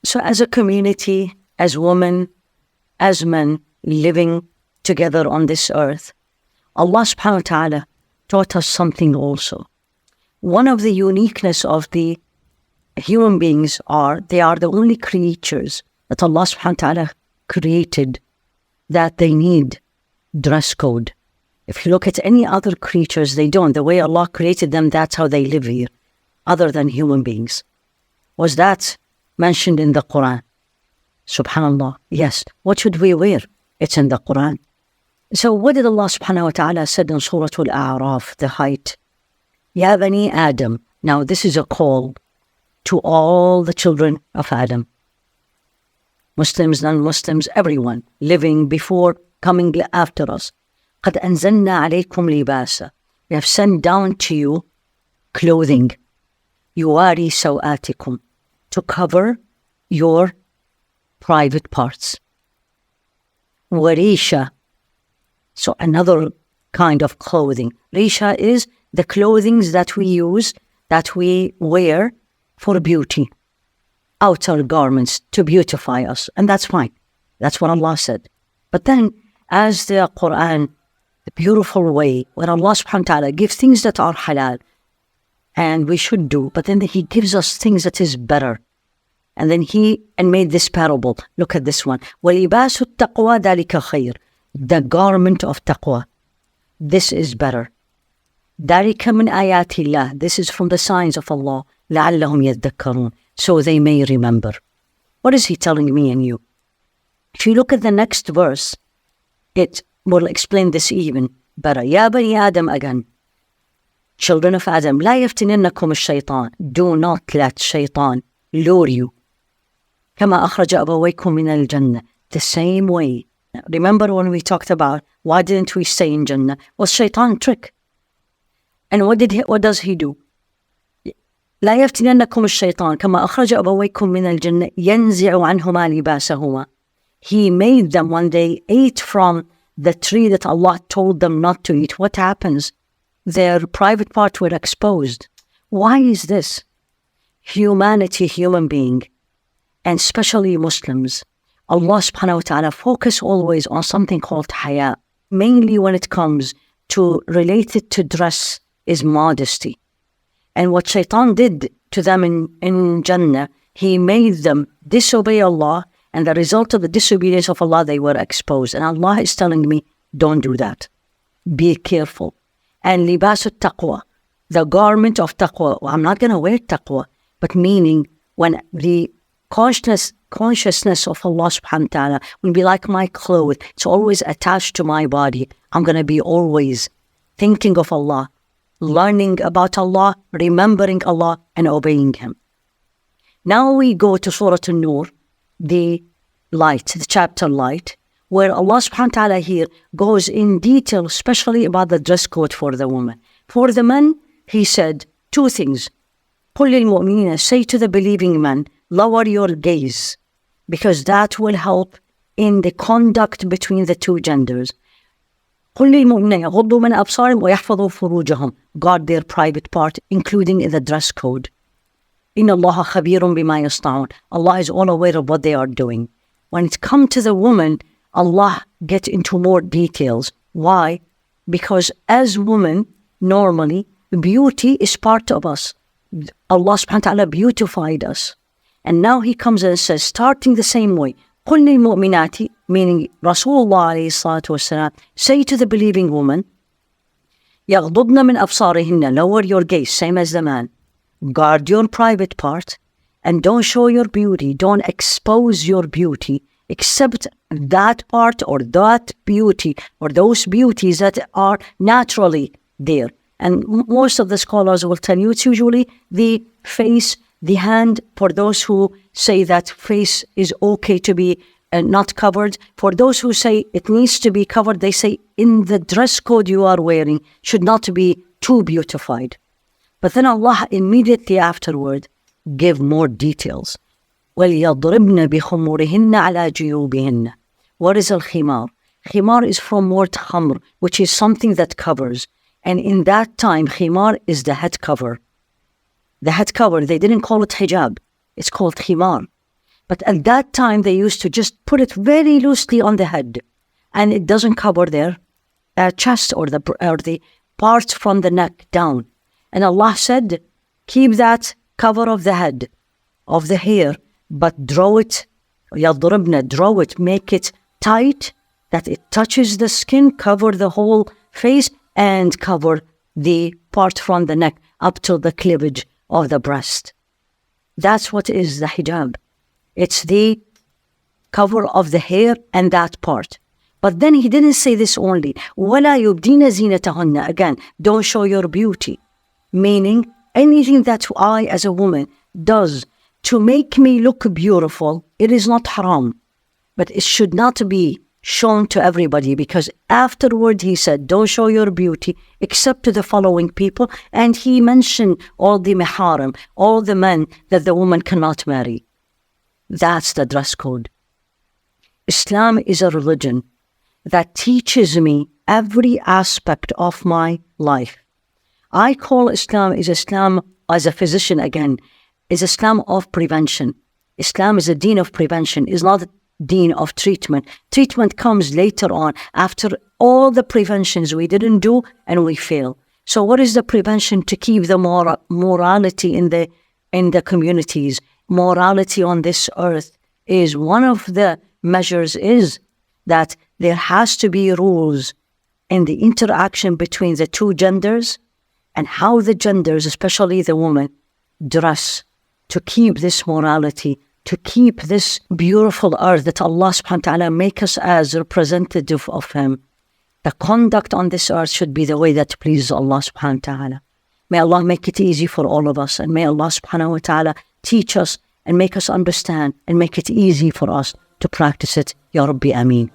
So as a community, as women, as men living together on this earth, Allah subhanahu wa ta'ala taught us something also. One of the uniqueness of the human beings they are the only creatures that Allah subhanahu wa ta'ala created that they need dress code. If you look at any other creatures, they don't. The way Allah created them, that's how they live here, other than human beings. Was that mentioned in the Qur'an? Subhanallah. Yes. What should we wear? It's in the Qur'an. So what did Allah subhanahu wa ta'ala said in Surah Al-A'raf, the height? Ya Bani Adam. Now this is a call to all the children of Adam. Muslims, non-Muslims, everyone living before, coming after us. قَدْ أَنزَلْنَا عَلَيْكُمْ لِبَاسًا. We have sent down to you clothing. يُوَارِي سَوْآتِكُمْ. To cover your private parts. وَرِيشَةً. So another kind of clothing. Risha is the clothing that we use, that we wear for beauty. Outer garments to beautify us. And that's fine. That's what Allah said. But then, as the Qur'an, the beautiful way, when Allah subhanahu wa ta'ala gives things that are halal, and we should do, but then He gives us things that is better. And then He made this parable. Look at this one. وَلِبَاسُ التَّقْوَى ذَلِكَ خَيْرٌ. The garment of taqwa. This is better. ذَلِكَ مِنْ آيَاتِ اللَّهِ. This is from the signs of Allah. لَعَلَّهُمْ يَذَّكَّرُونَ. So they may remember. What is He telling me and you? If you look at the next verse, it will explain this even better. Ya Bani Adam again. Children of Adam. لا يفتننكم الشيطان. Do not let shaitan lure you. كما أخرج أبويكم من الجنة. The same way. Remember when we talked about why didn't we stay in Jannah? Was shaitan trick. And what does he do? لا يفتننكم الشيطان كما أخرج أبويكم من الجنة ينزع عنهما لباسهما. He made them when they ate from the tree that Allah told them not to eat. What happens? Their private parts were exposed. Why is this? Humanity, human being, and especially Muslims, Allah subhanahu wa ta'ala focus always on something called haya. Mainly when it comes to related to dress is modesty. And what shaitan did to them in Jannah, he made them disobey Allah, and the result of the disobedience of Allah, they were exposed. And Allah is telling me, don't do that. Be careful. And libas taqwa, the garment of taqwa. I'm not going to wear taqwa, but meaning when the consciousness of Allah subhanahu wa ta'ala will be like my clothes. It's always attached to my body. I'm going to be always thinking of Allah, learning about Allah, remembering Allah, and obeying Him. Now we go to Surah An-Nur, the light, the chapter light, where Allah subhanahu wa ta'ala here goes in detail, especially about the dress code for the woman. For the men, He said two things. قُلْ لِلْمُؤْمِنِينَ. Say to the believing men, lower your gaze, because that will help in the conduct between the two genders. قُلْ لِلْمُؤْمِنِينَ يَغُضُّوا مِنْ أَبْصَارِهِمْ وَيَحْفَظُوا فُرُوجَهُمْ. Guard their private part, including in the dress code. إِنَّ اللَّهَ خَبِيرٌ بِمَا يَصْنَعُونَ. Allah is all aware of what they are doing. When it comes to the woman, Allah gets into more details. Why? Because as women, normally, beauty is part of us. Allah subhanahu wa ta'ala beautified us. And now He comes and says, starting the same way, قُلْ لِلْمُؤْمِنَاتِ, meaning Rasulullah alayhi salatu wasalam, say to the believing woman, يَغْضُضْنَ مِنْ أَبْصَارِهِنَّ. Lower your gaze, same as the man. Guard your private part, and don't show your beauty, don't expose your beauty, except that part or that beauty or those beauties that are naturally there. And most of the scholars will tell you it's usually the face, the hand, for those who say that face is okay to be not covered. For those who say it needs to be covered, they say in the dress code you are wearing should not be too beautified. But then Allah immediately afterward gave more details. وَلْيَضْرِبْنَ بِخُمُورِهِنَّ عَلَى جُيُوبِهِنَّ. What is al-khimar? Khimar is from word khamr, which is something that covers. And in that time, khimar is the head cover. The head cover, they didn't call it hijab. It's called khimar. But at that time, they used to just put it very loosely on the head, and it doesn't cover their chest or the parts from the neck down. And Allah said, keep that cover of the head, of the hair, but draw it, make it tight, that it touches the skin, cover the whole face, and cover the part from the neck up to the cleavage of the breast. That's what is the hijab. It's the cover of the hair and that part. But then he didn't say this only. وَلَا يُبْدِينَ زِينَتَهُنَّ. Again, don't show your beauty. Meaning, anything that I as a woman does to make me look beautiful, it is not haram. But it should not be shown to everybody, because afterward he said, don't show your beauty except to the following people. And he mentioned all the maharim, all the men that the woman cannot marry. That's the dress code. Islam is a religion that teaches me every aspect of my life. I call Islam as a physician again, is Islam of prevention. Islam is a deen of prevention, is not a deen of treatment. Treatment comes later on, after all the preventions we didn't do and we fail. So what is the prevention? To keep the morality in the communities. Morality on this earth is one of the measures, is that there has to be rules in the interaction between the two genders, and how the genders, especially the woman, dress to keep this morality, to keep this beautiful earth that Allah subhanahu wa ta'ala make us as representative of Him. The conduct on this earth should be the way that pleases Allah subhanahu wa ta'ala. May Allah make it easy for all of us, and may Allah subhanahu wa ta'ala teach us and make us understand and make it easy for us to practice it. Ya Rabbi, Ameen.